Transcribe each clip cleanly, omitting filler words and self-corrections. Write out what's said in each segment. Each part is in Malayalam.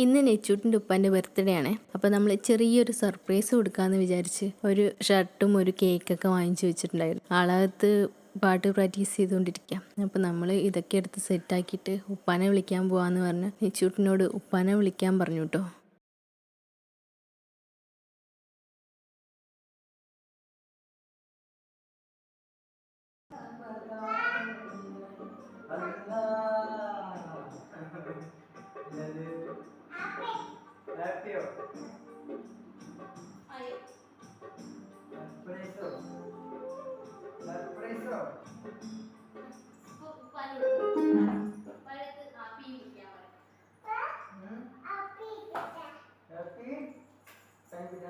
ഇന്ന് നെച്ചൂട്ടിൻ്റെ ഉപ്പാൻ്റെ ബർത്ത്ഡേ ആണ്. അപ്പോൾ നമ്മൾ ചെറിയൊരു സർപ്രൈസ് കൊടുക്കാമെന്ന് വിചാരിച്ച് ഒരു ഷർട്ടും ഒരു കേക്കൊക്കെ വാങ്ങിച്ചു വെച്ചിട്ടുണ്ടായിരുന്നു. ആളകത്ത് പാട്ട് പ്രാക്ടീസ് ചെയ്തുകൊണ്ടിരിക്കുക. അപ്പോൾ നമ്മൾ ഇതൊക്കെ എടുത്ത് സെറ്റാക്കിയിട്ട് ഉപ്പാനെ വിളിക്കാൻ പോകാമെന്ന് പറഞ്ഞ് നെച്ചൂട്ടിനോട് ഉപ്പാനെ വിളിക്കാൻ പറഞ്ഞു കേട്ടോ. Happy. Thank you.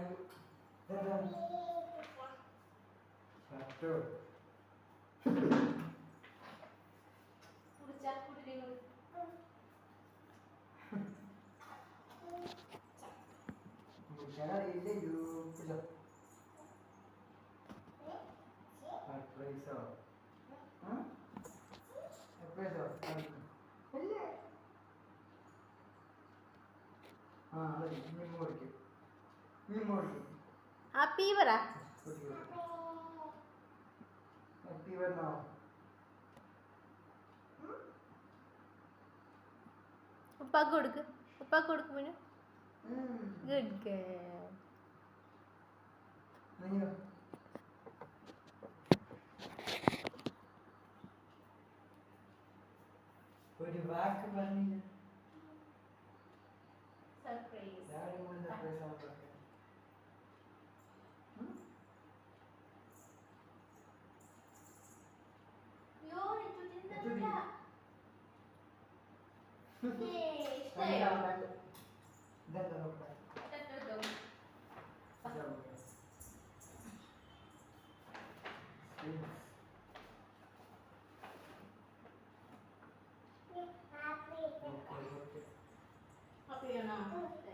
ഹാപ്പി പറ. ഉപ്പാക്ക് കൊടുക്ക്, ഉപ്പാക്ക് കൊടുക്ക് പിന്നെ. Good girl. ഒരു വാക്ക് പറഞ്ഞില്ല. സർപ്രൈസ്. Happy or not?